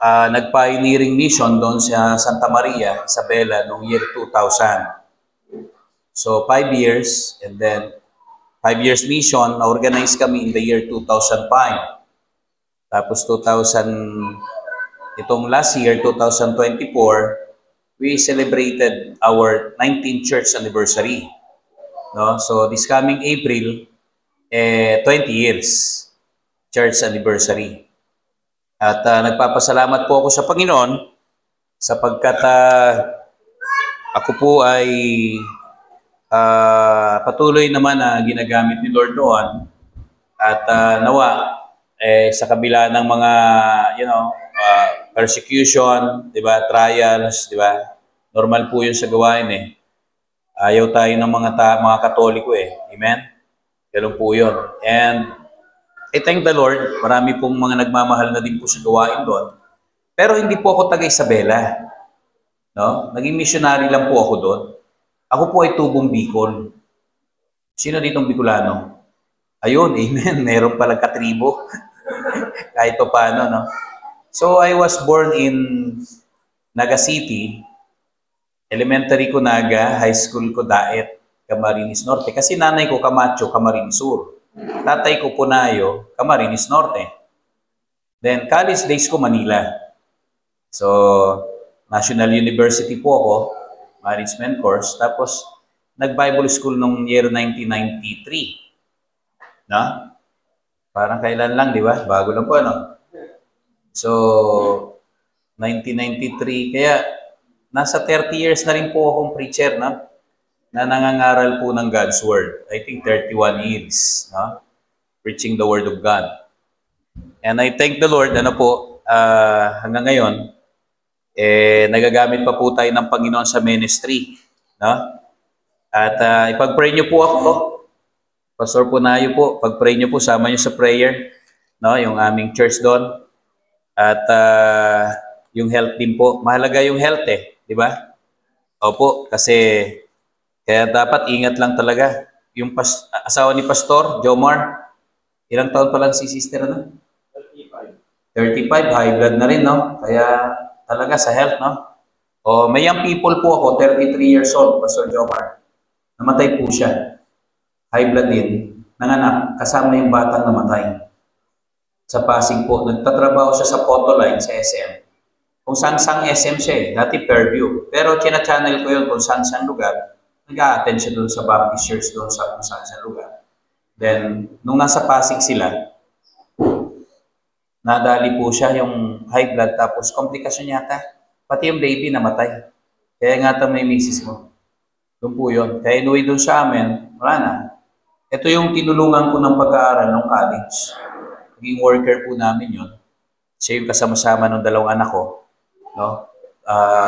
nag-pioneering mission doon sa Santa Maria, Isabela, noong year 2000. So, 5 years, and then 5 years mission, na-organize kami in the year 2005. Tapos itong last year, 2024, we celebrated our 19th church anniversary. No? So, this coming April, 20 years church anniversary. At nagpapasalamat po ako sa Panginoon sapagkat ako po ay patuloy naman na ginagamit ni Lord noon at nawa sa kabila ng mga persecution, 'di ba, trials, 'di ba? Normal po 'yun sa gawain eh. Ayaw tayo ng mga Katoliko eh. Amen. Ganun po 'yun. And I thank the Lord, marami pong mga nagmamahal na din po sa gawain doon. Pero hindi po ako taga Isabela. No? Naging missionary lang po ako doon. Ako po ay tubong Bicol. Sino ditong Bicolano? Ayun, amen. Meron palang katribo. Kahit pa paano, no? So, I was born in Naga City. Elementary ko Naga, high school ko Daet, Camarines Norte. Kasi nanay ko Camacho, Camarines Sur. Tatay ko Punayo, Camarines Norte. Then, college days ko Manila. So, National University po ako, management course. Tapos, nag-Bible school nung year 1993. No? Parang kailan lang, di ba? Bago lang po, ano? So, 1993. Kaya, nasa 30 years na rin po akong preacher, no? Na nangangaral po ng God's Word. I think 31 years, no? Preaching the Word of God. And I thank the Lord, hanggang ngayon, nagagamit pa po tayo ng Panginoon sa ministry, no? At ipag-pray niyo po ako, Pastor Punayo po, pag-pray niyo po, sama niyo sa prayer, no? Yung aming church doon. At yung health din po. Mahalaga yung health di ba? Opo, kasi kaya dapat ingat lang talaga. Yung asawa ni Pastor, Jomar, ilang taon pa lang si sister, ano? 35, high blood na rin, no? Kaya talaga sa health, no? O, may young people po ako, 33 years old, Pastor Jomar. Namatay po siya. High blood din. Nanganak, kasama yung batang namatay. Sa Pasig po, nagtatrabaho siya sa Photoline, sa SM. Kung saan-sang SM siya dati Fairview. Pero china-channel ko yun kung saan-sang lugar. Nag-a-attend siya doon sa Baptist Church doon sa kung saan-sang lugar. Then, nung nasa Pasig sila, nadali po siya yung high blood tapos komplikasyon yata. Pati yung baby namatay. Kaya nga may misis mo. Doon po yun. Kaya inuwi doon sa amin, wala na. Ito yung tinulungan ko ng pag-aaral ng college. Naging worker po namin yun. Siya yung kasama-sama ng dalawang anak ko. No?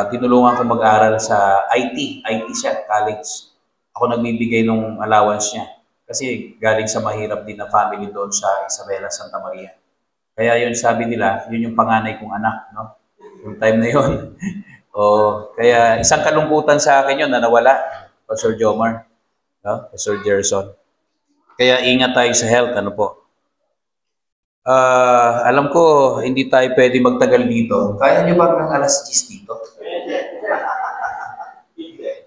Tinulungan ko mag-aaral sa IT. IT siya, college. Ako nagbibigay ng allowance niya. Kasi galing sa mahirap din na family doon sa Isabela, Santa Maria. Kaya yun sabi nila, yun yung panganay kong anak. No? Yung time na yun. Kaya isang kalungkutan sa akin yun na nawala, Pastor Jomar, no? Pastor Gerson. Kaya ingat tayo sa health, ano po. Alam ko, hindi tayo pwede magtagal dito. Kaya nyo ba ng alas 10 dito?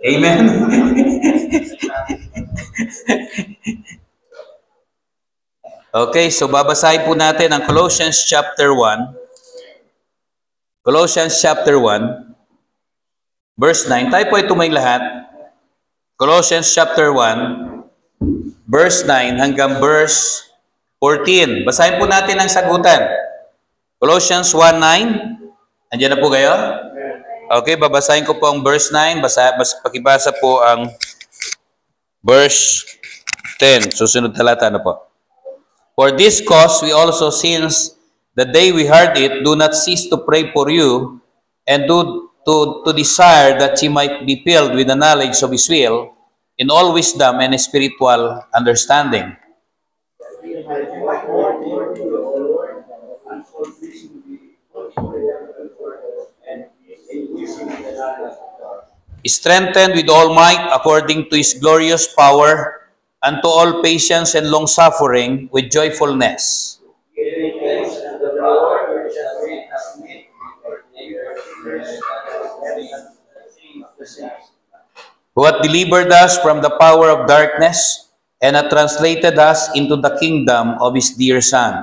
Amen? Okay, so babasahin po natin ang Colossians chapter 1. Colossians chapter 1, verse 9. Tayo po ay tumayo lahat. Colossians chapter 1, verse 9 hanggang verse 14. Basahin po natin ang sagutan. Colossians 1:9. Andiyan na po kayo? Okay, babasahin ko po ang verse 9. Pakibasa po ang verse 10. Susunod talata na po. For this cause we also, since the day we heard it, do not cease to pray for you, and to desire that ye might be filled with the knowledge of His will, in all wisdom and spiritual understanding. Strengthened with all might according to His glorious power, unto all patience and long-suffering with joyfulness. who hath delivered us from the power of darkness, and hath translated us into the kingdom of His dear Son,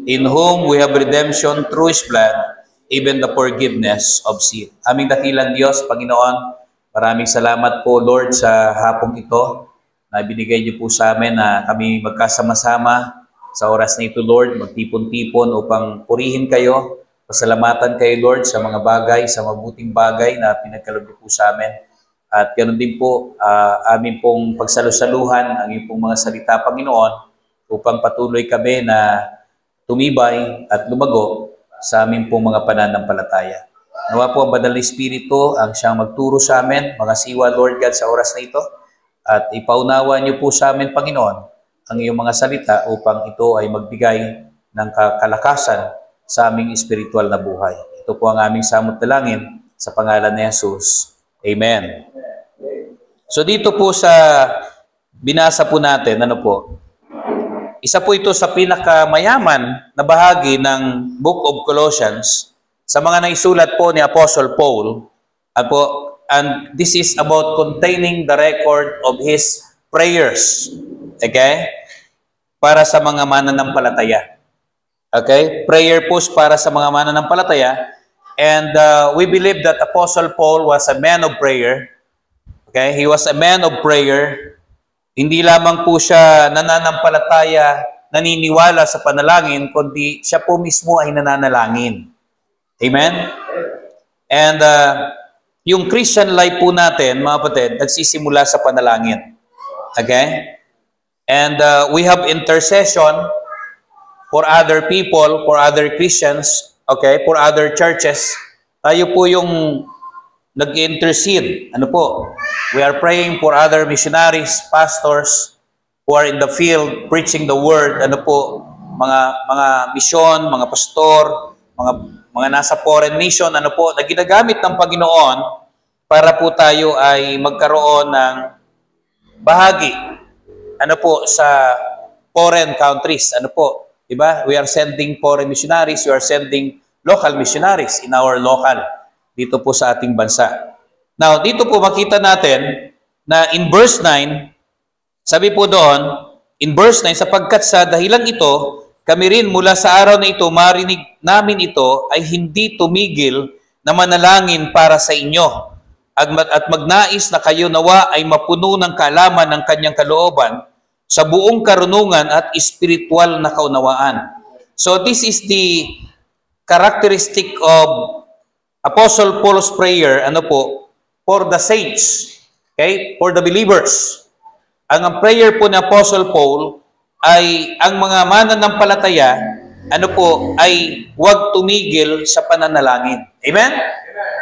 in whom we have redemption through His blood, even the forgiveness of sin. Aming dakilang Diyos, Panginoon, maraming salamat po, Lord, sa hapong ito na binigay niyo po sa amin na kami magkasama-sama sa oras na ito, Lord, magtipon-tipon upang purihin kayo, pasalamatan kayo, Lord, sa mga bagay, sa mabuting bagay na pinagkaloob niyo po sa amin. At ganoon din po, amin pong pagsalusaluhan ang iyong pong mga salita, Panginoon, upang patuloy kami na tumibay at lumago sa amin pong mga pananampalataya. Nawa po ang Banal na Espiritu ang siyang magturo sa amin, mga siwa, Lord God, sa oras na ito. At ipaunawa niyo po sa amin, Panginoon, ang iyong mga salita upang ito ay magbigay ng kalakasan sa aming espiritual na buhay. Ito po ang aming samot dalangin sa pangalan ni Jesus. Amen. So dito po sa binasa po natin, ano po, isa po ito sa pinakamayaman na bahagi ng Book of Colossians sa mga naisulat po ni Apostle Paul. And this is about containing the record of his prayers. Okay? Para sa mga mananampalataya. Okay? Prayer po para sa mga mananampalataya. And we believe that Apostle Paul was a man of prayer. Okay? He was a man of prayer. Hindi lamang po siya nananampalataya, naniniwala sa panalangin, kundi siya po mismo ay nananalangin. Amen? And yung Christian life po natin, mga kapatid, nagsisimula sa panalangin. Okay? And we have intercession for other people, for other Christians, okay, for other churches. Tayo po yung nag-intercede. Ano po? We are praying for other missionaries, pastors who are in the field preaching the word. Ano po? Mga misyon, mga pastor, mga nasa foreign mission, ano po, na ginagamit ng Panginoon para po tayo ay magkaroon ng bahagi. Ano po, sa foreign countries. Ano po? Diba? We are sending foreign missionaries, we are sending local missionaries in our local, dito po sa ating bansa. Now, dito po makita natin na in verse 9, sabi po doon, in verse 9, sapagkat sa dahilan ito, kami rin mula sa araw na ito, marinig namin ito, ay hindi tumigil na manalangin para sa inyo. At magnais na kayo nawa ay mapuno ng kaalaman ng kanyang kalooban sa buong karunungan at espiritual na kaunawaan. So this is the characteristic of Apostle Paul's prayer, ano po, for the saints, okay, for the believers. Ang prayer po ni Apostle Paul ay ang mga mananampalataya, ano po, ay huwag tumigil sa pananalangin. Amen?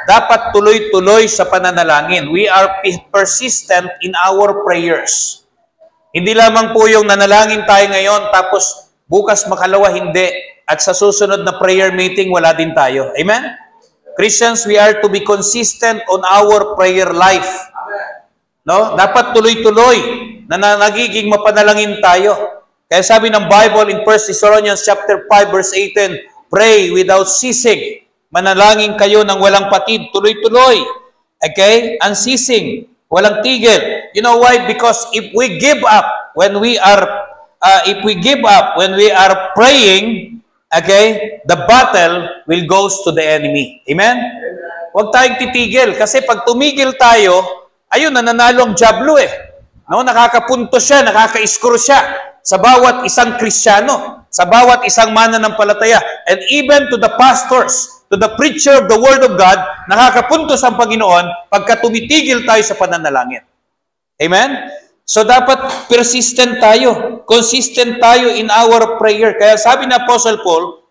Dapat tuloy-tuloy sa pananalangin. We are persistent in our prayers. Hindi lamang po yung nanalangin tayo ngayon, tapos bukas makalawa hindi, at sa susunod na prayer meeting, wala din tayo. Amen? Christians, we are to be consistent on our prayer life. No? Dapat tuloy-tuloy na nagiging mapanalangin tayo. Kaya sabi ng Bible in 1 Thessalonians chapter 5 verse 18, pray without ceasing. Manalangin kayo ng walang patid, tuloy-tuloy. Okay? Unceasing. Walang tigil. You know why? Because if we give up when we are praying, okay, the battle will goes to the enemy. Amen? Huwag tayong titigil. Kasi pag tumigil tayo, ayun, nananalo ang diablo eh. No? Nakakapunto siya, nakaka-iskuro siya sa bawat isang Kristiyano, sa bawat isang mananampalataya, and even to the pastors, to the preacher of the Word of God, nakakapuntos ang Panginoon pagka tumitigil tayo sa pananalangin. Amen? So dapat persistent tayo, consistent tayo in our prayer. Kaya sabi na Apostle Paul,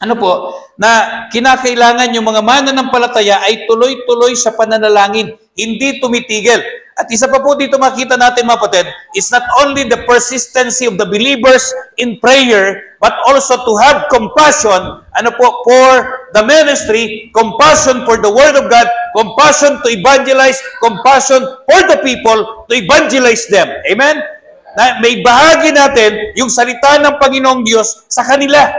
ano po, na kinakailangan yung mga mananampalataya ay tuloy-tuloy sa pananalangin, hindi tumitigil. At isa pa po dito makita natin, mga kapatid, it's not only the persistency of the believers in prayer, but also to have compassion, ano po, for the ministry, compassion for the Word of God, compassion to evangelize, compassion for the people to evangelize them. Amen? Na may bahagi natin yung salita ng Panginoong Diyos sa kanila.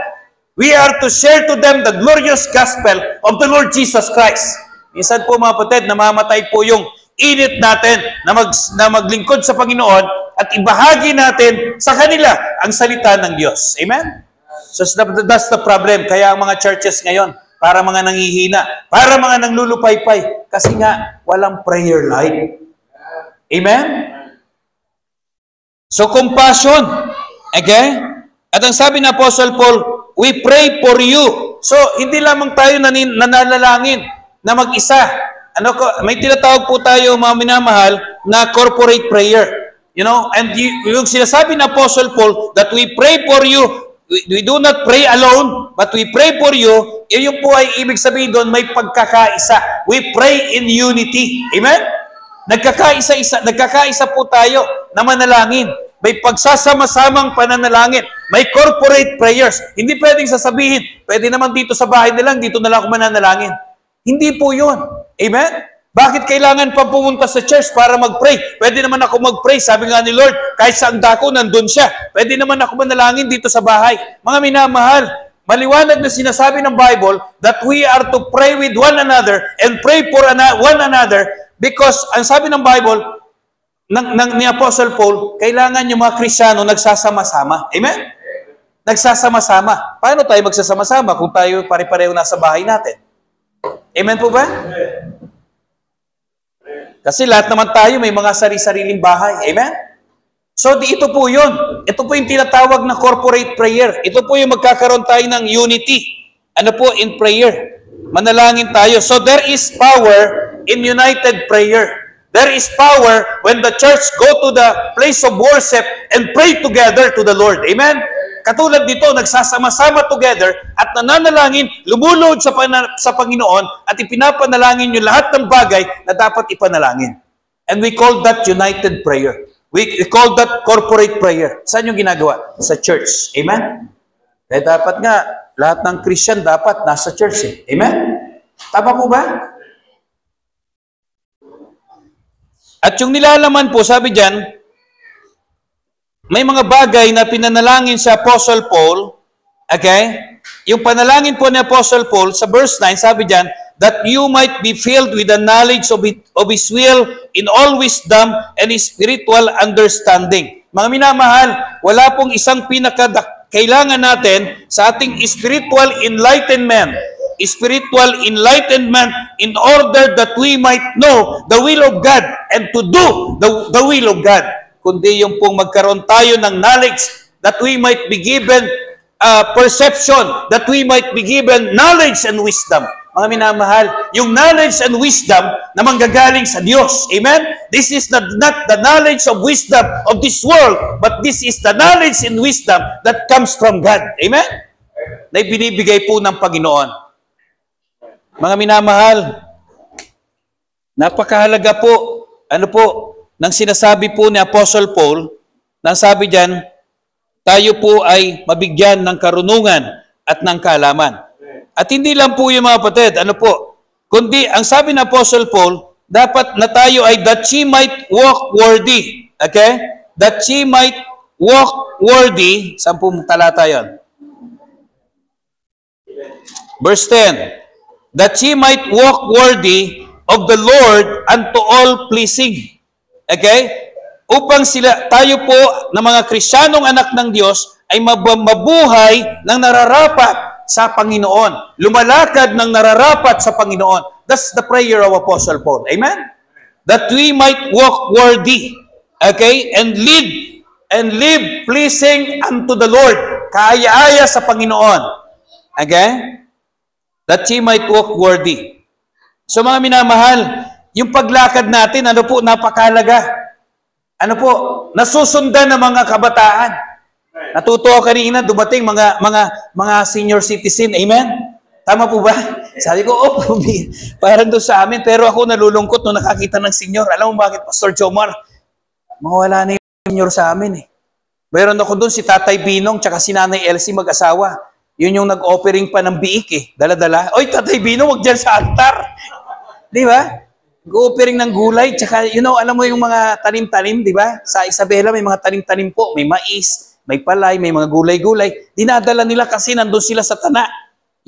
We are to share to them the glorious gospel of the Lord Jesus Christ. Minsan po, mga kapatid, namamatay po yung init natin na maglingkod sa Panginoon at ibahagi natin sa kanila ang salita ng Diyos. Amen? So that's the problem. Kaya ang mga churches ngayon, para mga nanghihina, para mga nanglulupaypay, kasi nga walang prayer life. Amen? So compassion. Okay? At ang sabi ng Apostle Paul, we pray for you. So hindi lamang tayo nananalangin na mag-isa. May tinatawag po tayo, mga minamahal, na corporate prayer. You know, and yung sinasabi ng Apostle Paul that we pray for you, we do not pray alone, but we pray for you, yung po ay ibig sabihin doon, may pagkakaisa. We pray in unity. Amen? Nagkakaisa po tayo na manalangin. May pagsasama-samang pananalangin. May corporate prayers. Hindi pwedeng sasabihin, pwede naman dito sa bahay na lang, dito na lang ako mananalangin. Hindi po yun. Amen? Bakit kailangan pa pumunta sa church para mag-pray? Pwede naman ako mag-pray. Sabi nga ni Lord, kahit saan dako, nandun siya. Pwede naman ako manalangin dito sa bahay. Mga minamahal, maliwanag na sinasabi ng Bible that we are to pray with one another and pray for one another because, ang sabi ng Bible, ni Apostle Paul, kailangan yung mga Kristiyano nagsasama-sama. Amen? Nagsasama-sama. Paano tayo magsasama-sama kung tayo pare-pareho nasa bahay natin? Amen po ba? Kasi lahat naman tayo may mga sari-sariling bahay. Amen? So, ito po yun. Ito po yung tinatawag na corporate prayer. Ito po yung magkakaroon tayo ng unity. Ano po? In prayer. Manalangin tayo. So, there is power in united prayer. There is power when the church go to the place of worship and pray together to the Lord. Amen? Katulad dito, nagsasama-sama together at nananalangin, lumulod sa Panginoon at ipinapanalangin yung lahat ng bagay na dapat ipanalangin. And we call that united prayer. We call that corporate prayer. Saan yung ginagawa? Sa church. Amen? Kaya dapat nga, lahat ng Christian dapat nasa church. Amen? Tama po ba? At yung nilalaman po, sabi dyan, may mga bagay na pinanalangin sa Apostle Paul, okay? Yung panalangin po ni Apostle Paul, sa verse 9, sabi dyan, that you might be filled with the knowledge of His will in all wisdom and His spiritual understanding. Mga minamahal, wala pong isang kailangan natin sa ating spiritual enlightenment in order that we might know the will of God and to do the will of God. Kundi yung pong magkaroon tayo ng knowledge that we might be given perception, that we might be given knowledge and wisdom. Mga minamahal, yung knowledge and wisdom na manggagaling sa Diyos. Amen? This is not the knowledge of wisdom of this world, but this is the knowledge and wisdom that comes from God. Amen? Na binibigay po ng Panginoon. Mga minamahal, napakahalaga po, nang sinasabi po ni Apostle Paul, nang sabi diyan, tayo po ay mabigyan ng karunungan at ng kaalaman. At hindi lang po yung mga kapatid, kundi ang sabi ni Apostle Paul, dapat na tayo ay that ye might walk worthy. Okay? That ye might walk worthy. Saan po talata yun? Verse 10. That ye might walk worthy of the Lord unto all pleasing. Okay? Upang tayo po na mga Kristiyanong anak ng Diyos ay mabuhay ng nararapat sa Panginoon. Lumalakad ng nararapat sa Panginoon. That's the prayer of Apostle Paul. Amen? That we might walk worthy. Okay? And live pleasing unto the Lord. Kaaya-aya sa Panginoon. Okay? That ye might walk worthy. So mga minamahal, yung paglakad natin, napakahalaga. Nasusundan ng mga kabataan. Natuto ako kanina, dumating mga senior citizen. Amen? Tama po ba? Sabi ko, parang doon sa amin. Pero ako nalulungkot nung nakakita ng senior. Alam mo bakit, Pastor Jomar? Mawala na yung senior sa amin eh. Meron ako doon si Tatay Binong tsaka si Nanay Elsie mag-asawa. Yun yung nag-offering pa ng biik eh. Dala-dala. Oy, Tatay Binong, wag dyan sa altar. Di ba? Nag-offering ng gulay. Tsaka, alam mo yung mga tanim-tanim, di ba? Sa Isabela may mga tanim-tanim po. May mais, may palay, may mga gulay-gulay. Dinadala nila kasi nandun sila sa Tana.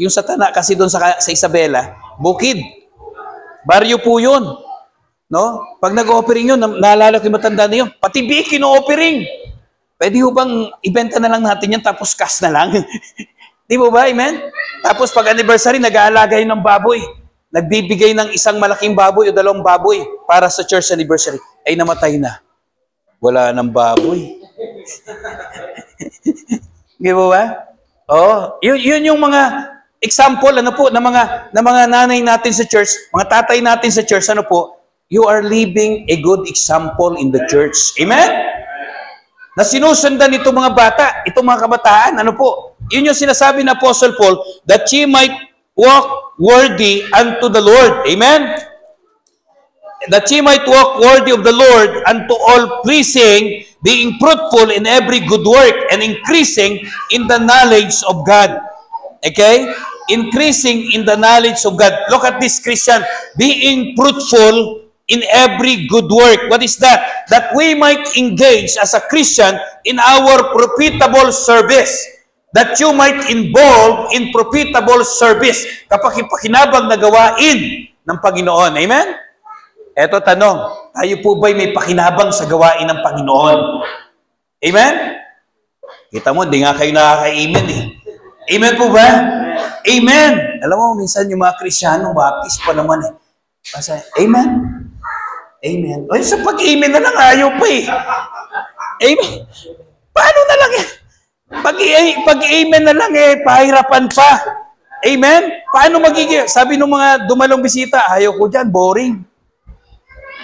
Yung sa Tana kasi doon sa Isabela, bukid. Baryo po yun. No? Pag nag-offering yun, naalala ko yung matanda na yun, pati biik kino-offering. Pwede ho bang ibenta na lang natin yan tapos cash na lang? Di mo ba? Amen? Tapos pag anniversary, nag-aalaga yun ng baboy. Nagbibigay ng isang malaking baboy o 2 baboy para sa church anniversary. Ay namatay na. Wala ng baboy. Di mo ba? Oh, yun yung mga example ano po ng mga nanay natin sa church, mga tatay natin sa church, ano po? You are living a good example in the church. Amen? Na sinusundan itong mga bata, itong mga kabataan, ano po? Yun yung sinasabi ng Apostle Paul, that ye might walk worthy unto the Lord. Amen? That ye might walk worthy of the Lord unto all pleasing, being fruitful in every good work, and increasing in the knowledge of God. Okay? Increasing in the knowledge of God. Look at this, Christian. Being fruitful in every good work. What is that? That we might engage as a Christian in our profitable service. That you might involve in profitable service. Kapakipakinabang na gawain ng Panginoon. Amen? Eto tanong, tayo po ba'y may pakinabang sa gawain ng Panginoon? Amen? Kita mo, hindi nga kayo nakaka-amen eh. Amen po ba? Amen! Alam mo, minsan yung mga Krisyano, baptist pa naman eh. Basta, amen? Amen. O, sa pag-amen na lang, ayaw pa eh. Amen. Paano na lang eh? Pag-amen na lang eh, pahirapan pa. Amen? Paano magiging? Sabi ng mga dumalong bisita, ayaw ko dyan, boring.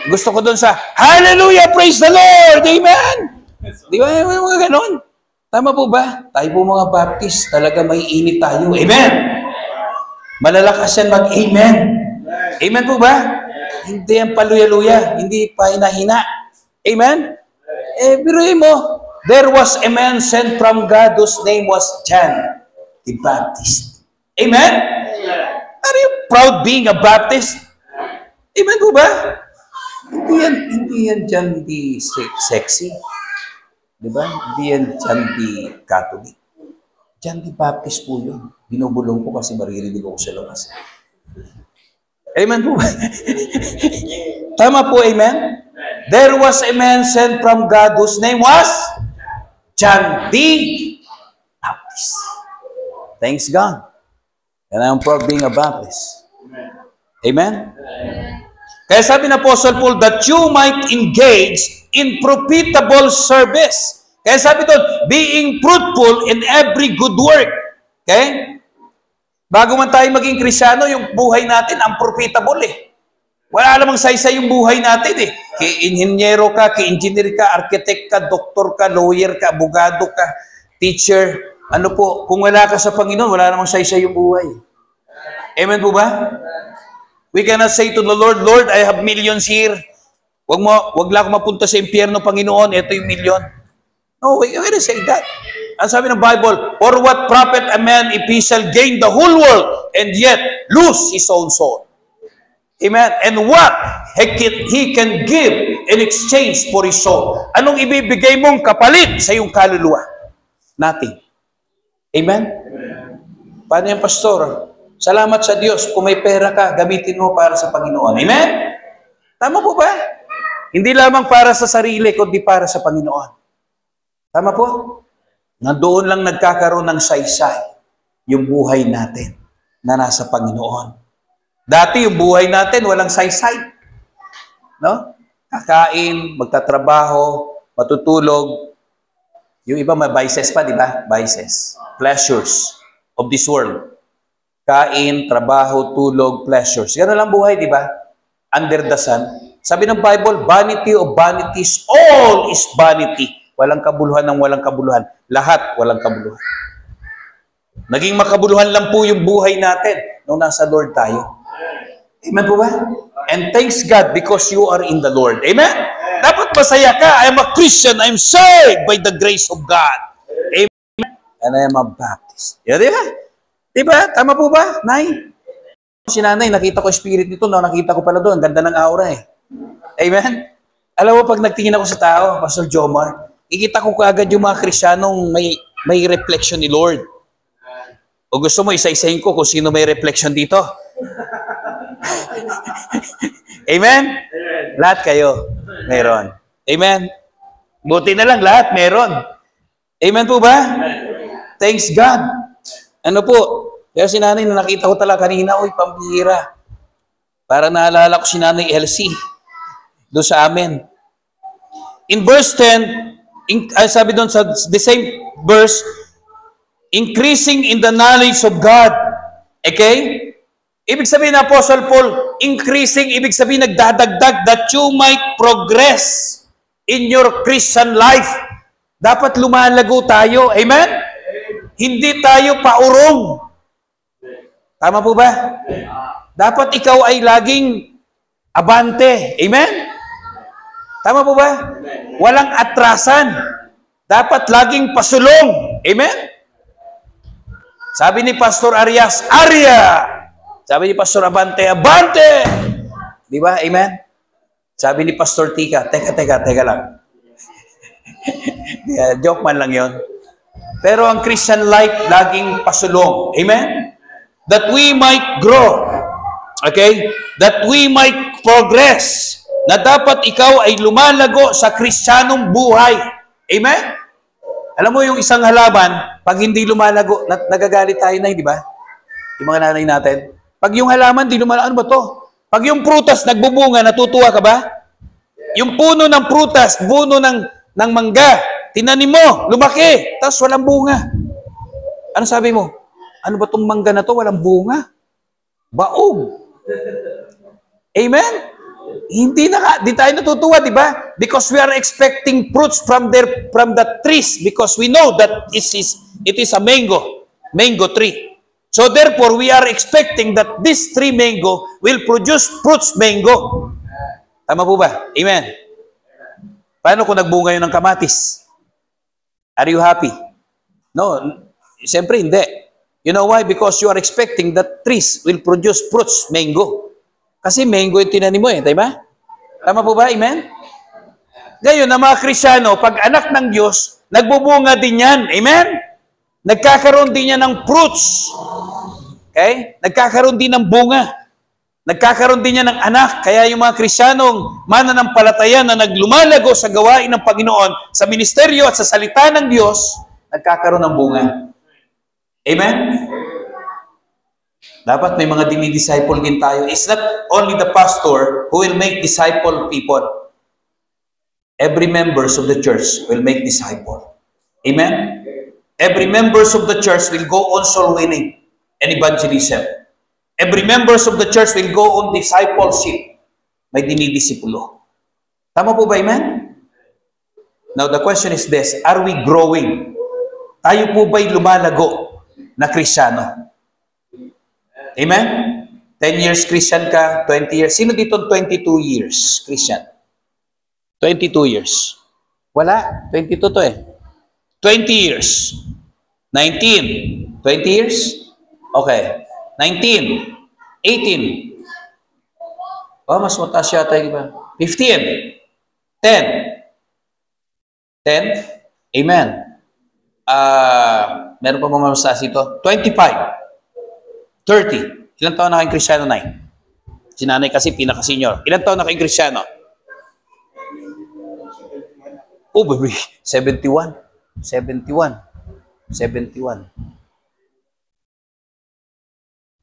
Gusto ko doon sa, Hallelujah, praise the Lord, Amen! Di ba? Mga ganon. Tama po ba? Tayo po mga Baptist, talaga may init tayo. Amen! Malalakas yan mag-Amen. Amen po ba? Hindi yan paluya-luya, hindi pa hinahina. Amen? Biruin mo, there was a man sent from God whose name was John the Baptist. Amen? Are you proud being a Baptist? Amen po ba? Hindi yan John the sexy. Diba? Hindi yan John the Catholic. John the Baptist po yun. Binubulong ko kasi maririnig ako sa labas. Amen po ba? Tama po, amen? There was a man sent from God whose name was John the Baptist. Thanks God. And I'm proud being a Baptist. Amen? Kaya sabi ng Apostle Paul, that you might engage in profitable service. Kaya sabi doon, being fruitful in every good work. Okay? Bago man tayo maging Krisyano, yung buhay natin, ang profitable eh. Wala namang saysay yung buhay natin eh. Ki-inhinyero ka, ki-engineer ka, architect ka, doktor ka, lawyer ka, abogado ka, teacher. Ano po, kung wala ka sa Panginoon, wala namang saysay yung buhay. Amen po ba? We cannot say to the Lord, Lord, I have millions here. Wag lang ako mapunta sa impyerno, Panginoon, ito yung milyon. No, we cannot say that. Ang sabi ng Bible, for what profit a man if he shall gain the whole world and yet lose his own soul? Amen? And what he can give in exchange for his soul? Anong ibibigay mong kapalit sa iyong kaluluwa? Nothing. Amen? Paano yan, Pastor? Salamat sa Diyos. Kung may pera ka, gamitin mo para sa Panginoon. Amen? Tama po ba? Hindi lamang para sa sarili, kundi para sa Panginoon. Tama po? Nandoon lang nagkakaroon ng saysay yung buhay natin na nasa Panginoon. Dati yung buhay natin walang saysay. No? Kakain, magtatrabaho, matutulog. Yung iba may vices pa, di ba? Vices. Pleasures of this world. Kain, trabaho, tulog, pleasures. Ganun lang buhay, di ba? Under the sun. Sabi ng Bible, vanity of vanities, all is vanity. Walang kabuluhan ng walang kabuluhan. Lahat walang kabuluhan. Naging makabuluhan lang po yung buhay natin nung nasa Lord tayo. Amen po ba? And thanks God because you are in the Lord. Amen? Dapat masaya ka. I am a Christian. I am saved by the grace of God. Amen? And I am a Baptist. Yeah, di ba? Di ba? Tama po ba, Nay? Si Nanay, nakita ko spirit nito. No? Nakita ko pala doon. Ganda ng aura eh. Amen? Alam mo, pag nagtingin ako sa tao, Pastor Jomar, ikita ko kaagad yung mga Krisyanong may reflection ni Lord. O gusto mo, isa-isahin ko kung sino may reflection dito. Amen? Lahat kayo, meron. Amen? Buti na lang, lahat meron. Amen po ba? Thanks God. Ano po? Kaya si nanay, na nakita ko talaga kanina, uy, pambihira. Para naalala ko si nanay Elsie. Doon sa amin. In verse 10, sabi doon sa the same verse, increasing in the knowledge of God. Okay? Ibig sabihin na Apostle Paul, increasing, ibig sabihin nagdadagdag that you might progress in your Christian life. Dapat lumalago tayo. Amen? Hindi tayo paurong. Tama po ba? Dapat ikaw ay laging abante. Amen? Tama po ba? Walang atrasan. Dapat laging pasulong. Amen? Sabi ni Pastor Arias, Arya! Sabi ni Pastor Abante, Abante! Di ba? Amen? Sabi ni Pastor Tika, teka lang. Yeah, joke man lang yon. Pero ang Christian life, laging pasulong. Amen? That we might grow. Okay? That we might progress. Na dapat ikaw ay lumalago sa Kristiyanong buhay. Amen? Alam mo yung isang halaman, pag hindi lumalago, nagagalit tayo na, di ba? Yung mga nanay natin. Pag yung halaman, di lumalago, ano ba to? Pag yung prutas nagbubunga, natutuwa ka ba? Yung puno ng prutas, puno ng mangga, tinanim mo, lumaki, tapos walang bunga. Ano sabi mo? Ano ba tong mangga na to? Walang bunga. Baog. Amen? Hindi tayo natutuwa, di ba? Because we are expecting fruits from the trees because we know that it is a mango tree. So therefore, we are expecting that this tree mango will produce fruits mango. Tama po ba? Amen. Paano kung nagbunga yun ng kamatis? Are you happy? No. Siyempre, hindi. You know why? Because you are expecting that trees will produce fruits mango. Kasi mango yung tinanim mo diba? Tama po ba? Amen? Ngayon, na mga Kristyano, pag anak ng Diyos, nagbubunga din yan. Amen? Nagkakaroon din yan ng fruits. Okay? Nagkakaroon din ng bunga. Nagkakaroon din yan ng anak. Kaya yung mga Kristyanong mananampalataya na naglumalago sa gawain ng Panginoon, sa ministeryo at sa salita ng Diyos, nagkakaroon ng bunga. Amen? Dapat may mga dinidisciple din tayo. It's not only the pastor who will make disciple people. Every members of the church will make disciple. Amen? Every members of the church will go on soul winning and evangelism. Every members of the church will go on discipleship. May dinidisipulo. Tama po ba, amen? Now, the question is this, are we growing? Tayo po ba'y lumalago na Kristiyano? Amen? 10 years Christian ka, 20 years. Sino dito 22 years Christian? 22 years. Wala, 22 to 20 years. 19. 20 years? Okay. 19. 18. Oh, mas mataas yata yung iba. 15. 10. 10. Amen. Meron pa mga mas ito? 25. 30. Ilang taon na kayong Kristiyano, Nay? Si Nanay kasi pinaka-senior. Ilang taon na kayong Kristiyano? Oh, baby. 71. 71. 71.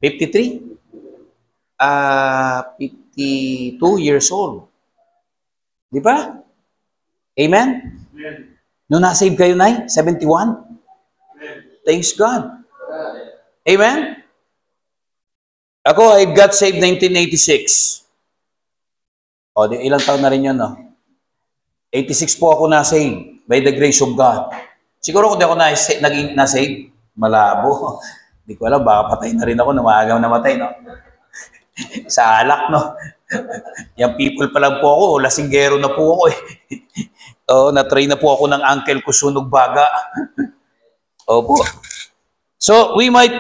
53? 52 years old. Di ba? Amen? Nung na-save kayo, Nay? 71? Thanks God. Amen? Ako, I got saved 1986. O, ilang taon na rin yun, no? 86 po ako na-save by the grace of God. Siguro kung di ako naging na-save, malabo. Hindi ko alam, baka patay na rin ako na maagaw namatay, no? Sa alak, no? Yung people pa lang po ako, lasinggero na po ako, Oo, na-train na po ako ng uncle ko sunog baga. Opo. So, we might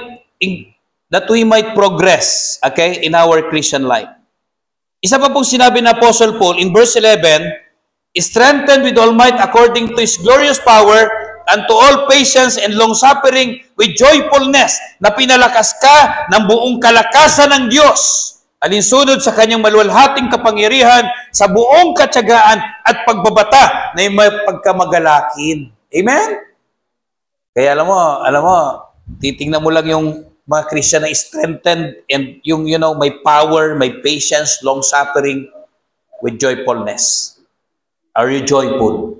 progress, okay, in our Christian life. Isa pa pong sinabi ng Apostle Paul in verse 11, strengthened with all might according to His glorious power, unto all patience and long-suffering with joyfulness, na pinalakas ka ng buong kalakasan ng Diyos. alinsunod sa kanyang maluwalhating kapangyarihan sa buong katyagaan at pagbabata na may pagkamagalakin. Amen? Kaya alam mo, titingnan mo lang yung mga Christian na strengthened and yung, may power, may patience, long-suffering with joyfulness. Are you joyful?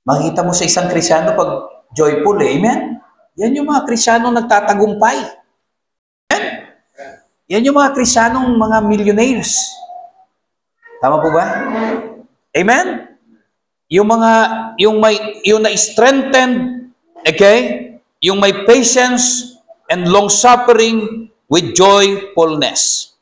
Makita mo sa isang Krisyano pag joyful, Amen? Yan yung mga Krisyanong nagtatagumpay. Amen? Yan yung mga Krisyanong mga millionaires. Tama po ba? Amen? Yung na-strengthened, okay? Yung may patience and long-suffering with joyfulness.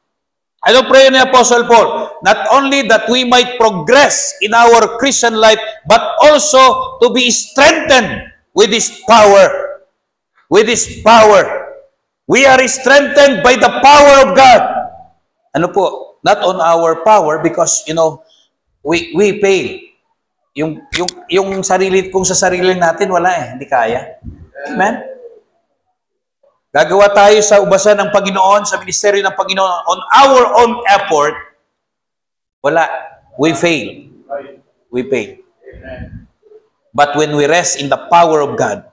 Ano prayer ni Apostle Paul? Not only that we might progress in our Christian life, but also to be strengthened with His power. With His power. We are strengthened by the power of God. Ano po? Not on our power because, we fail. Yung sarili, kung sa sarili natin, wala hindi kaya. Amen? Gagawa tayo sa ubasan ng Panginoon, sa ministeryo ng Panginoon, on our own effort, wala. We fail. We fail. But when we rest in the power of God,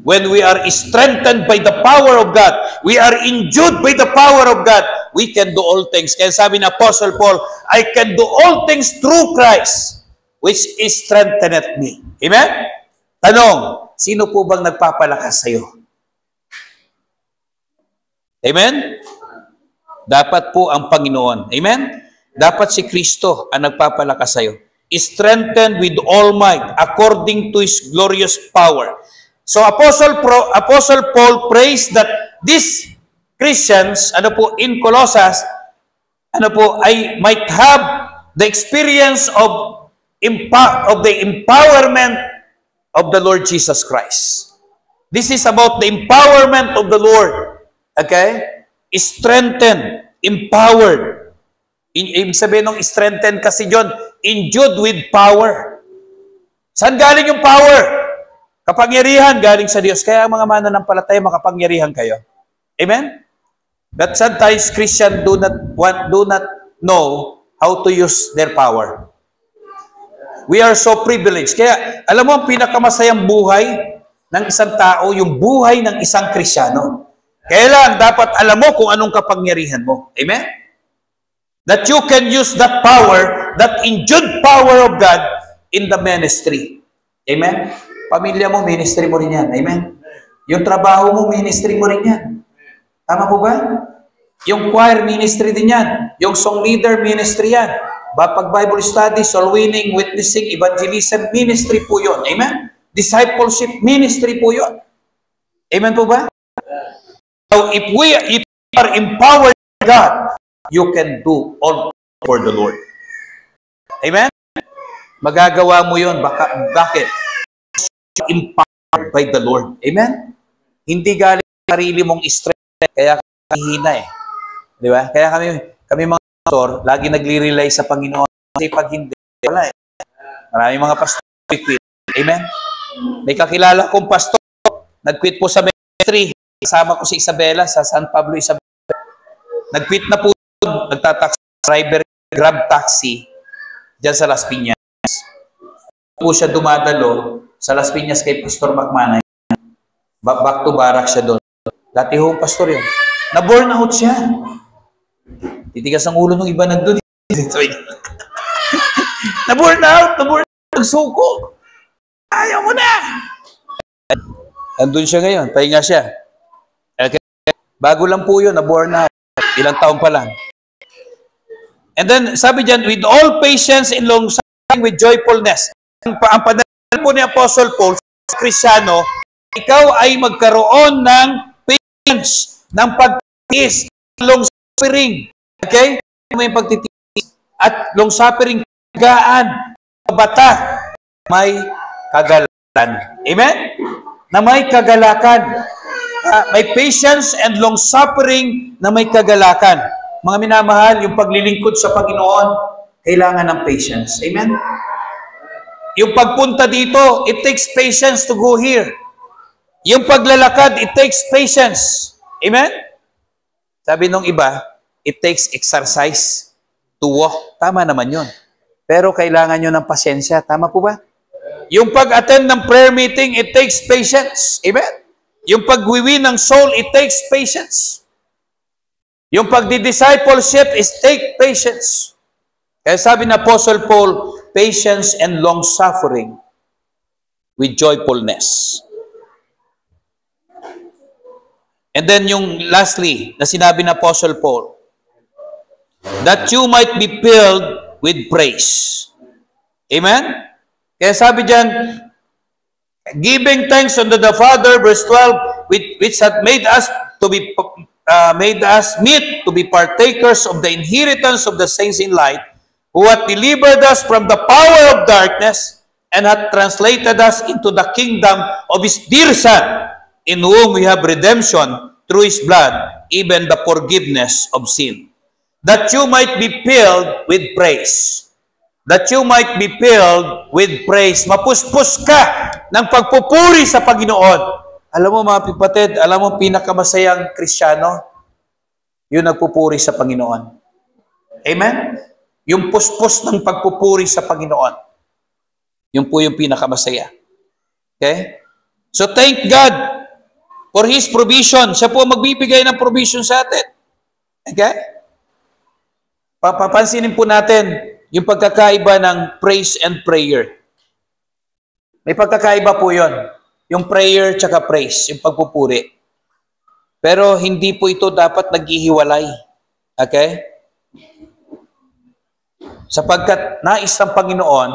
when we are strengthened by the power of God, we are endued by the power of God, we can do all things. Kaya sabi ni Apostle Paul, I can do all things through Christ, which is strengtheneth me. Amen? Tanong, sino po bang nagpapalakas sa iyo? Amen? Dapat po ang Panginoon. Amen? Dapat si Kristo ang nagpapalakas sa iyo. Strengthened with all might according to His glorious power. So Apostle Paul prays that these Christians, in Colossus, ay might have the experience of the empowerment of the Lord Jesus Christ. This is about the empowerment of the Lord. Okay? Strengthened, empowered. Ibig sabihin ng strengthened kasi John, endued with power. Saan galing yung power? Kapangyarihan galing sa Diyos. Kaya mga mananampalataya, makapangyarihan kayo. Amen? But sometimes Christians do not know how to use their power. We are so privileged. Kaya, alam mo, ang pinakamasayang buhay ng isang tao, yung buhay ng isang Krisyano. Kaya lang, dapat alam mo kung anong kapangyarihan mo. Amen? That you can use that power, that endued power of God in the ministry. Amen? Pamilya mo, ministry mo rin yan. Amen? Yung trabaho mo, ministry mo rin yan. Tama po ba? Yung choir, ministry din yan. Yung song leader, ministry yan. Pag Bible study, soul winning, witnessing, evangelism, ministry po yun. Amen? Discipleship, ministry po yun. Amen po ba? So, if we are empowered by God, you can do all for the Lord. Amen? Magagawa mo yun. Bakit? Empowered by the Lord. Amen? Hindi galing sa sarili mong strength, kaya kahihina Di ba? Kaya kami mga pastor, lagi nagli-rely sa Panginoon. Kasi pag hindi, wala Maraming mga pastor quit. Amen? May kakilala kong pastor, nag-quit po sa ministry. Kasama ko si Isabela sa San Pablo, Isabela. Nag-quit na po, nagtataxi, driver, grab taxi, dyan sa Las Piñas. Po siya dumadalo sa Las Piñas kay Pastor Macmanay. Back to barak siya doon. Dati ho, pastor yun. Na-burn out siya. Titigas ang ulo ng iba nandun. Na-burn out, nagsuko. Ayaw mo na. Andun siya ngayon, pahinga siya. Okay. Bago lang po yun, na-burn out. Ilang taon pa lang. And then, sabi dyan, with all patience and long-suffering with joyfulness. Ang panalangin po ni Apostle Paul sa Krisyano, ikaw ay magkaroon ng patience, ng pagtitiis, long-suffering. Okay? May pagtitiis at long-suffering, kagaan, kabata, may kagalakan. Amen? Na may kagalakan. May patience and long-suffering na may kagalakan. Mga minamahal, yung paglilingkod sa Panginoon, kailangan ng patience. Amen? Yung pagpunta dito, it takes patience to go here. Yung paglalakad, it takes patience. Amen? Sabi nung iba, it takes exercise to walk. Tama naman yun. Pero kailangan nyo ng pasyensya. Tama po ba? Yung pag-attend ng prayer meeting, it takes patience. Amen? Yung pag-wiwin ng soul, it takes patience. Yung pagdi-discipleship is take patience. Kaya sabi ng Apostle Paul, patience and long-suffering with joyfulness. And then yung lastly, na sinabi ng Apostle Paul, that you might be filled with praise. Amen? Kaya sabi diyan, giving thanks unto the Father, verse 12, which hath made us meet to be partakers of the inheritance of the saints in light, who hath delivered us from the power of darkness, and hath translated us into the kingdom of His dear Son, in whom we have redemption through His blood, even the forgiveness of sin. That you might be filled with praise. That you might be filled with praise. Mapuspos ka ng pagpupuri sa Panginoon. Alam mo mga kapatid, alam mo pinakamasayang Kristiyano? Yung nagpupuri sa Panginoon. Amen? Yung puspos ng pagpupuri sa Panginoon. Yun po yung pinakamasaya. Okay? So thank God for His provision. Siya po magbibigay ng provision sa atin. Okay? Papansinin po natin yung pagkakaiba ng praise and prayer. May pagkakaiba po yon. Yung prayer tsaka praise, yung pagpupuri. Pero hindi po ito dapat naghihiwalay. Okay? Sapagkat nais ng Panginoon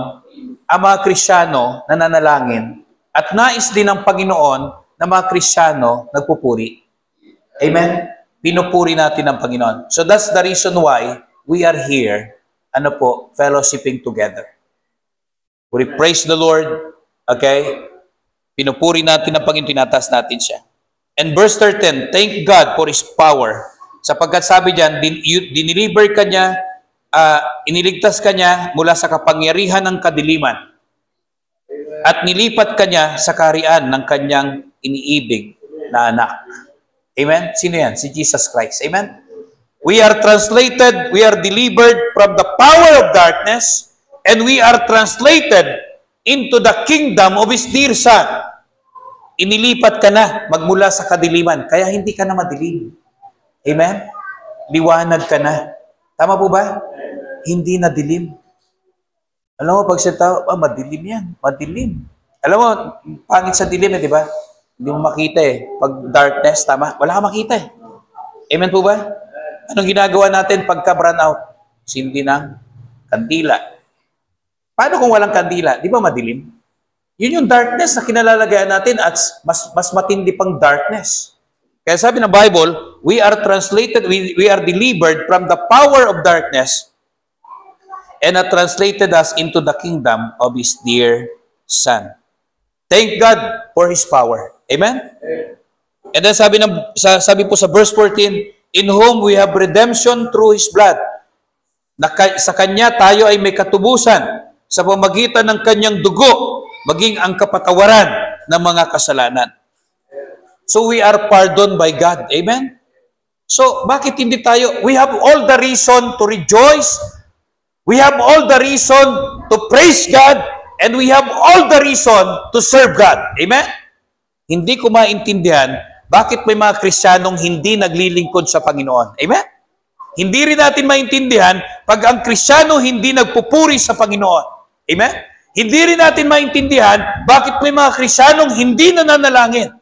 ang mga Kristiyano na nanalangin at nais din ng Panginoon na mga Kristiyano nagpupuri. Amen? Pinupuri natin ang Panginoon. So that's the reason why we are here, fellowshipping together. We praise the Lord, okay? Pinupuri natin ang Panginoon, tinatas natin siya. And verse 13, thank God for His power. Sapagkat sabi diyan, diniliber ka niya, iniligtas ka niya mula sa kapangyarihan ng kadiliman. At nilipat ka niya sa kaharian ng kanyang iniibig na anak. Amen? Sino yan? Si Jesus Christ. Amen? We are translated, we are delivered from the power of darkness, and we are translated into the kingdom of His dear Son. Inilipat ka na magmula sa kadiliman, kaya hindi ka na madilim. Amen? Liwanag ka na. Tama po ba? Hindi na dilim. Alam mo, pag siya tao, madilim yan. Madilim. Alam mo, pangit sa dilim di ba? Hindi mo makita Pag darkness, tama? Wala ka makita Amen po ba? Anong ginagawa natin pagka-brown out? Sindi ng kandila. Paano kung walang kandila? Di ba madilim? Yun yung darkness na kinalalagayan natin at mas matindi pang darkness. Kaya sabi ng Bible, we are translated, we are delivered from the power of darkness and have translated us into the kingdom of His dear Son. Thank God for His power. Amen? And then sabi po sa verse 14, in whom we have redemption through His blood. Sa Kanya tayo ay may katubusan sa pamagitan ng Kanyang dugo, maging ang kapatawaran ng mga kasalanan. So we are pardoned by God. Amen? So bakit hindi tayo? We have all the reason to rejoice. We have all the reason to praise God. And we have all the reason to serve God. Amen? Hindi ko maintindihan bakit may mga Kristiyanong hindi naglilingkod sa Panginoon. Amen? Hindi rin natin maintindihan pag ang Kristiyano hindi nagpupuri sa Panginoon. Amen? Hindi rin natin maintindihan bakit may mga Kristiyanong hindi nananalangin.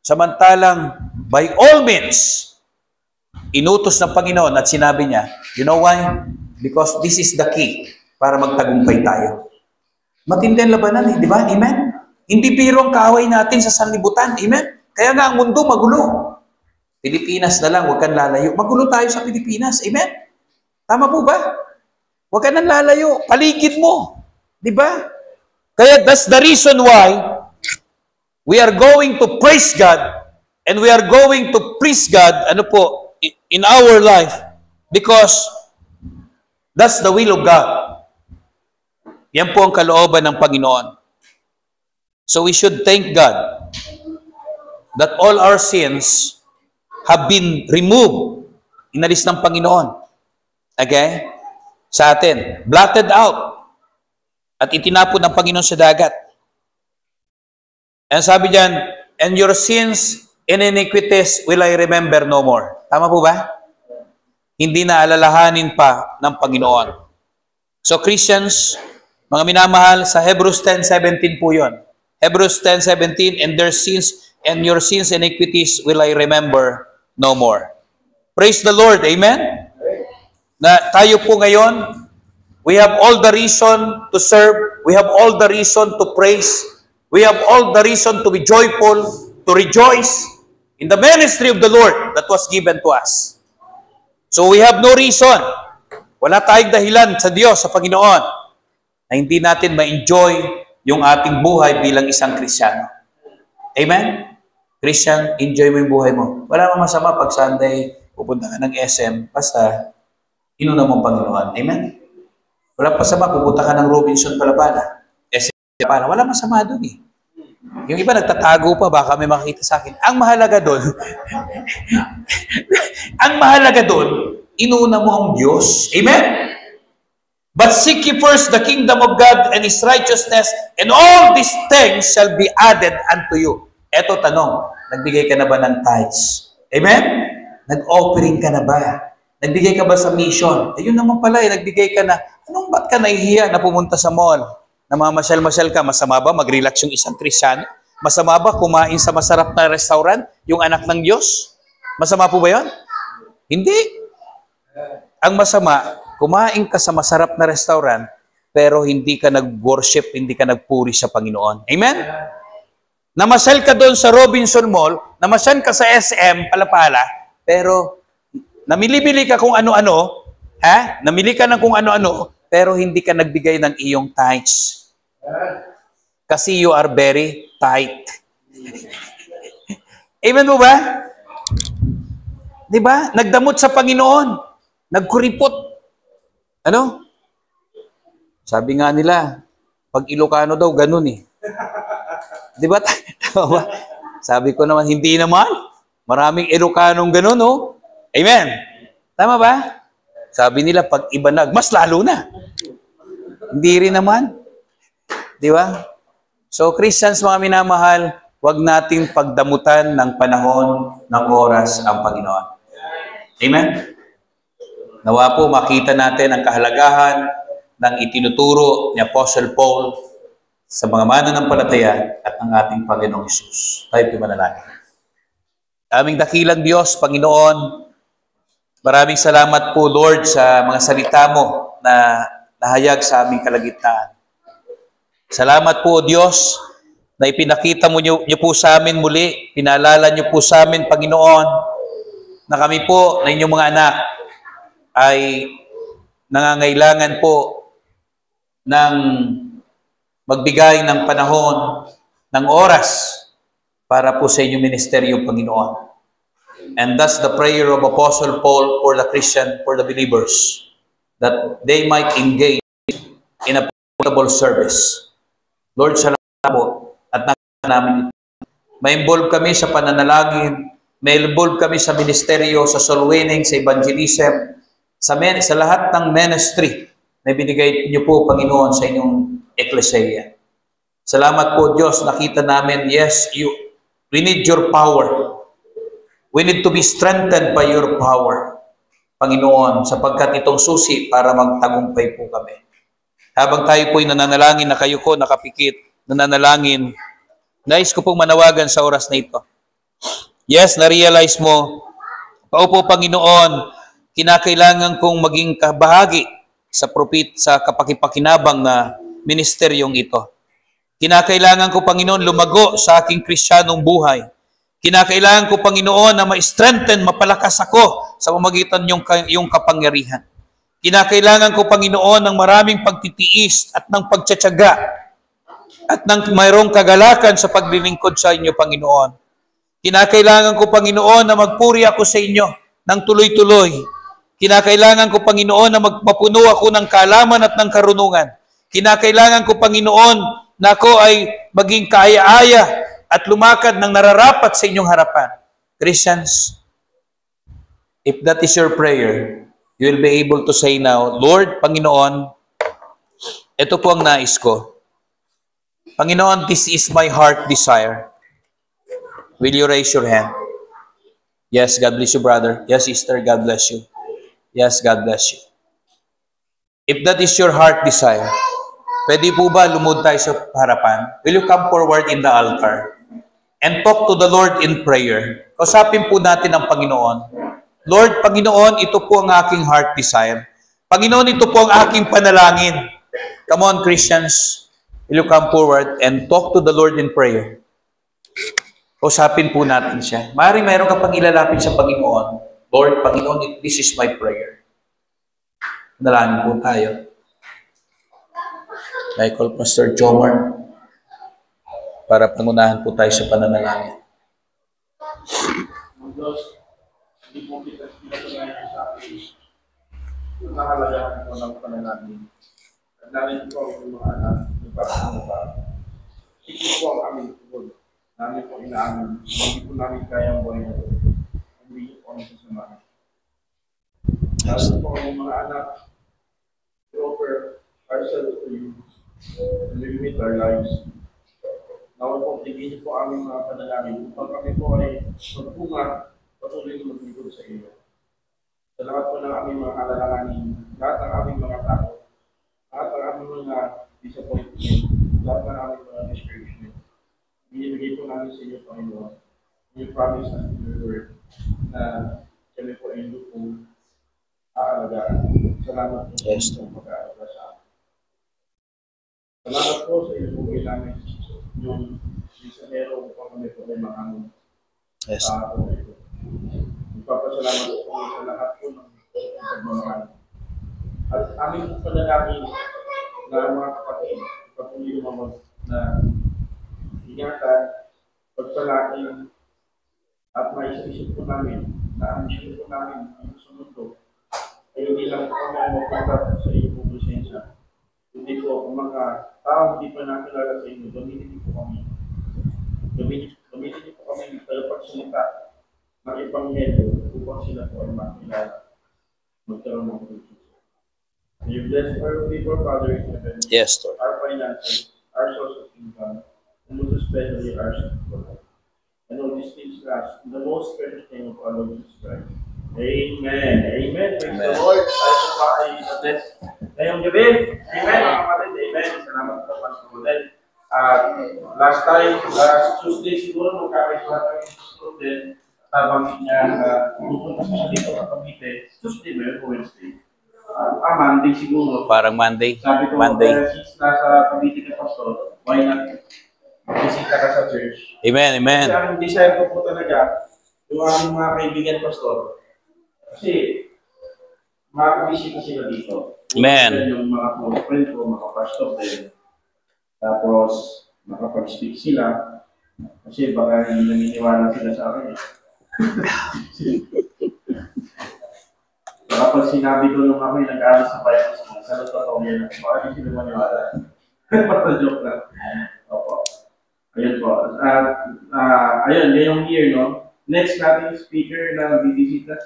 Samantalang, by all means, inutos ng Panginoon at sinabi niya, you know why? Because this is the key para magtagumpay tayo. Matindi ang labanan di ba? Amen? Hindi biro ang kaaway natin sa sanlibutan. Amen? Kaya nga ang mundo magulo. Pilipinas na lang, huwag kang lalayo. Magulo tayo sa Pilipinas. Amen? Tama po ba? Huwag ka nang lalayo. Paligid mo. Di ba? Kaya that's the reason why we are going to praise God and we are going to please God in our life because that's the will of God. Yan po ang kalooban ng Panginoon. So we should thank God that all our sins have been removed Inalis ng Panginoon. Okay? Sa atin. Blotted out. At itinapon ng Panginoon sa dagat. And sabi diyan, and your sins and iniquities will I remember no more. Tama po ba? Hindi na alalahanin pa ng Panginoon. So Christians, mga minamahal, sa Hebrews 10:17 po yun. Hebrews 10:17, and their sins and your sins and iniquities will I remember no more. Praise the Lord. Amen? Na tayo po ngayon, we have all the reason to serve. We have all the reason to praise. We have all the reason to be joyful, to rejoice in the ministry of the Lord that was given to us. So we have no reason. Wala tayong dahilan sa Diyos, sa Panginoon, na hindi natin ma-enjoy yung ating buhay bilang isang Kristiyano. Amen? Christian, enjoy mo yung buhay mo. Wala namang masama pag Sunday, pupunta ka ng SM, basta inuna mong Panginoon. Amen? Wala masama, pupunta ka ng Robinson Palapala. SM Palapala. Wala masama doon eh. Yung iba nagtatago pa, baka may makita sa akin. Ang mahalaga doon, inuna mo ang Diyos. Amen? But seek ye first the kingdom of God and His righteousness, and all these things shall be added unto you. Eto tanong, nagbigay ka na ba ng tithes? Amen? Nag-offering ka na ba? Nagbigay ka ba sa mission? Ayun naman pala, nagbigay ka na. Ba't ka nahihiya na pumunta sa mall? Namamasyal-masyal ka, masama ba mag-relax yung isang Kristiyano? Masama ba kumain sa masarap na restaurant, yung anak ng Diyos? Masama po ba yun? Hindi. Ang masama, kumain ka sa masarap na restaurant, pero hindi ka nag-worship, hindi ka nagpuri sa Panginoon. Amen? Namasyal ka doon sa Robinson Mall, namasyal ka sa SM, Palapala, pero namili-bili ka kung ano-ano, namili ka ng kung ano-ano, pero hindi ka nagbigay ng iyong tithes. Kasi you are very tight. Amen mo ba? Di ba? Nagdamot sa Panginoon. Nagkuripot. Ano? Sabi nga nila, pag Ilocano daw, ganun eh. Di ba? Sabi ko naman, hindi naman. Maraming Ilocanong ganun, no? Amen. Tama ba? Sabi nila, pag ibanag, mas lalo na. Hindi rin naman. Di ba? So, Christians, mga minamahal, huwag nating pagdamutan ng panahon, ng oras ang Panginoon. Amen? Nawa po, makita natin ang kahalagahan ng itinuturo ni Apostle Paul sa mga mananampalataya at ng ating Panginoong Hesus. Tayo po manalangin. Aming dakilang Diyos, Panginoon, maraming salamat po, Lord, sa mga salita mo na nahayag sa aming kalagitnaan. Salamat po, Diyos, na ipinakita mo niyo po sa amin muli, pinaalala niyo po sa amin, Panginoon, na kami po, na inyong mga anak, ay nangangailangan po ng magbigay ng panahon, ng oras, para po sa inyong ministeryo, Panginoon. And thus the prayer of Apostle Paul for the Christian, for the believers, that they might engage in a profitable service. Lord, salamat po at nakita namin ito. May-involve kami sa pananalangin, may-involve kami sa ministeryo, sa soul winning, sa evangelism, sa lahat ng ministry na binigay niyo po, Panginoon, sa inyong eklesiya. Salamat po, Diyos, nakita namin, yes, we need your power. We need to be strengthened by your power, Panginoon, sapagkat itong susi para magtagumpay po kami. Habang tayo po'y nananalangin na kayo ko, nakapikit, nananalangin, nais ko pong manawagan sa oras na ito. Yes, na-realize mo, paupo Panginoon, kinakailangan kong maging kabahagi sa kapakipakinabang na ministeryong ito. Kinakailangan ko, Panginoon, lumago sa aking Kristiyanong buhay. Kinakailangan ko, Panginoon, na ma-strengthen, mapalakas ako sa pamamagitan yung kapangyarihan. Kinakailangan ko, Panginoon, ng maraming pagtitiis at ng pagtsatsaga at ng mayroong kagalakan sa paglilingkod sa inyo, Panginoon. Kinakailangan ko, Panginoon, na magpuri ako sa inyo ng tuloy-tuloy. Kinakailangan ko, Panginoon, na magpapuno ako ng kaalaman at ng karunungan. Kinakailangan ko, Panginoon, na ako ay maging kaaya-aya at lumakad ng nararapat sa inyong harapan. Christians, If that is your prayer, you will be able to say now, Lord, Panginoon, ito po ang nais ko. Panginoon, this is my heart desire. Will you raise your hand? Yes, God bless you, brother. Yes, sister, God bless you. Yes, God bless you. If that is your heart desire, pwede po ba lumod tayo sa harapan? Will you come forward in the altar and talk to the Lord in prayer? Kausapin po natin ang Panginoon. Lord, Panginoon, ito po ang aking heart desire. Panginoon, ito po ang aking panalangin. Come on, Christians. Will you come forward and talk to the Lord in prayer? Kausapin po natin siya. Maaaring mayroon ka pang ilalapit sa Panginoon. Lord, Panginoon, this is my prayer. Dalangin po tayo. I call Pastor Jomar para pangunahan po tayo sa pananalangin. Diyos, hindi po kita pinatunayan sa akin. Nakakalagaan ko ng panalangin. At namin po ang mga anak ng pagkakuha. Ito po ang aming tugod. Namin po inaamin. Hindi po namin kayang buhay na ito. Hindi po ang sasamahan. Namin po ang mga anak to offer ourselves to you and limit our lives. Nawal po, tigil po aming mga panalangin upang kami po ay magpunga patuloy na maglingkod sa iyo. Sa lahat po ng aming mga alalahanin, lahat ng aming mga tao, lahat ng aming mga disappointment, lahat ng aming mga discouragement, binibigay po namin sa iyo, Panginoon. You promise us in your word na kami po ay hindi po aalagaan. Salamat po sa pag-aalaga sa amin. Salamat po sa iyo po namin yung misanero upang kami po ay makamon sa ako ito. Magpapasalamat po sa lahat po ng pagmamahal. At aming panalangin na mga kapatid, patuloy lumamag na ingatan, pagpalaking, at maisip po namin na ang mission po namin ang sumunod ko ay hindi lang po kami magpapag sa iyo po presensya. Hindi po ang mga tao hindi pa nakilala sa inyo, gamitin niyo po kami. Gamitin niyo po kami ng pagsalita ng ibang medyo upang sila po ay makilala. Magkaroon ng pagsalita. You bless our people, Father in heaven. Yes, Lord. Our finances, our source of income, and most especially our spiritual life. And all these things last in the most precious name of our Lord Jesus Christ. Amen. Amen. Praise the Lord. Tayo po ba ay bless ngayong gabi? Amen. Mga kapatid. Amen. Salamat po, Pastor Rodel. Last time, last Tuesday siguro, magkakaisuhan kami sa susunod din. Tabang niya, pupunta siya dito sa Cavite. Tuesday ba yun o Wednesday? Monday siguro. Parang Monday. Sabi ko, Monday. since nasa Cavite ka, Pastor, why not bisita ka sa church? Amen, amen. Kasi ang desire ko po talaga, yung aming mga kaibigan, Pastor, kasi makakabisita sila dito. Amen. Yung mga close friend ko, makapastor din. Tapos, makapag-speak sila. Kasi baka hindi naniniwala sila sa akin. Baka pag sinabi ko nung ako yung nag-aalis sa Bible school, sa totoo yan, baka hindi sila maniwala. Basta joke lang. Opo. Ayun po. Ayun, ngayong year, no? Next nating speaker na bibisita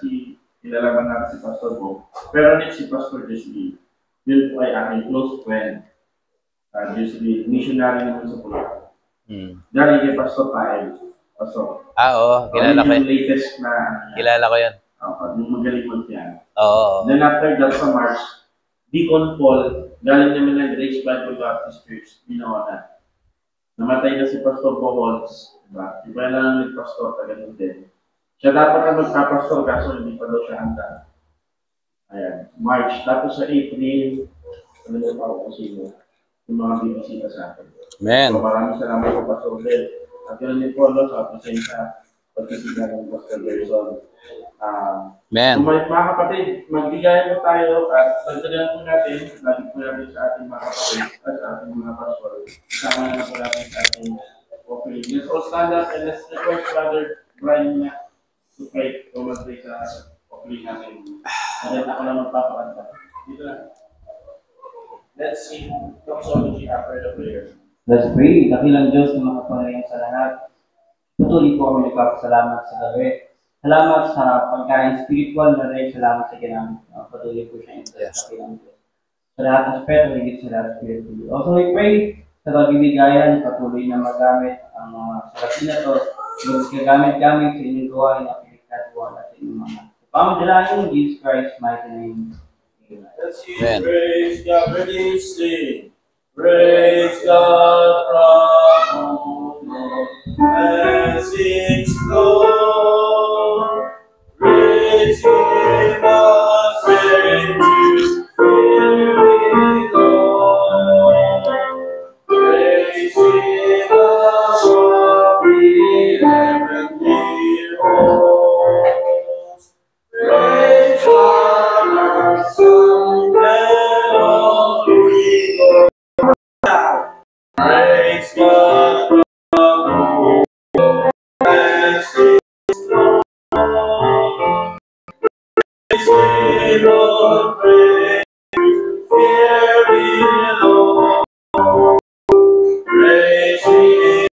ilalaban natin si Pastor Bo. Pero next si Pastor Jesli. Yun po ay aking close friend. Jesli, missionary naman sa Pulacan. Dahil kay Pastor Pael. Pastor. Oo. Kilala ko yung yun. latest na... Kilala ko yun. Yung magaling mag-piano. Oo. Then after that sa March, Deacon Paul, galing naman ng Grace Bible Baptist Church, Binawana. Namatay na si Pastor Boholz. Diba? Iba na lang ni Pastor, taga din. Siya dapat na magpapastor kaso hindi pa daw siya handa. Ayan, March. Tapos sa April, ano pa ako kasi yung mga bibisita sa akin. Amen. So maraming salamat po, Pastor Del. At yun din po, sa presensya, pagkisita ng Pastor Gerson. Amen. So mga kapatid, magbigayan po tayo at pagdagan po natin, lagi po natin sa ating mga kapatid at sa ating mga pastor. Sama na po natin sa ating offering. Let's all stand up and let's request Brother Brian na to pray o mag-pray sa offering natin. At ako na magpapakanta. Dito na. Let's sing doxology after the prayer. Let's pray. Dakilang Diyos na makapangyarihan sa lahat. Patuloy po kami nagpapasalamat sa gabi salamat sa pagkain spiritual na rin. Salamat sa ginamit. Patuloy po siya Yes. sa ginamit. Sa lahat ng spiritual, higit sa lahat spiritual. Also, we pray sa kabibigayan, patuloy na magamit ang mga sarapin na to. Yung gagamit-gamit sa inyong gawain na pinagkatuwa sa inyong mga pamadalaan in Jesus Christ's mighty name. Amen. Let's see, Amen. praise God, ready, sing. Praise God from blessings flow. Praise Him, our friend, fear Lord. Praise Him, our heavenly host. Praise God, our Son, and Holy Ghost. Praise God, blessings flow. Praise Him, Lord, praise, fear below. Praise Him,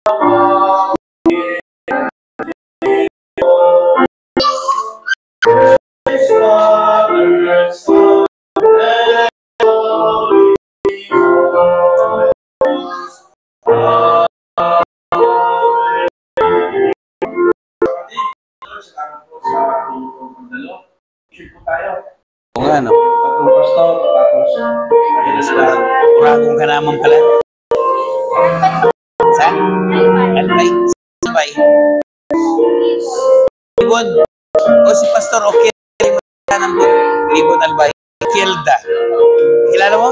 our praise Father, Son, and Holy Ghost. Salamat po sa ating pagdalo. Share po tayo. Oo nga, no? Tatlong pastor, tapos ayun na lang. Kuragong ka naman pala. Saan? Albay. Sabay. Libon. O si Pastor, okay. Libon Albay. Kilda. Kilala mo?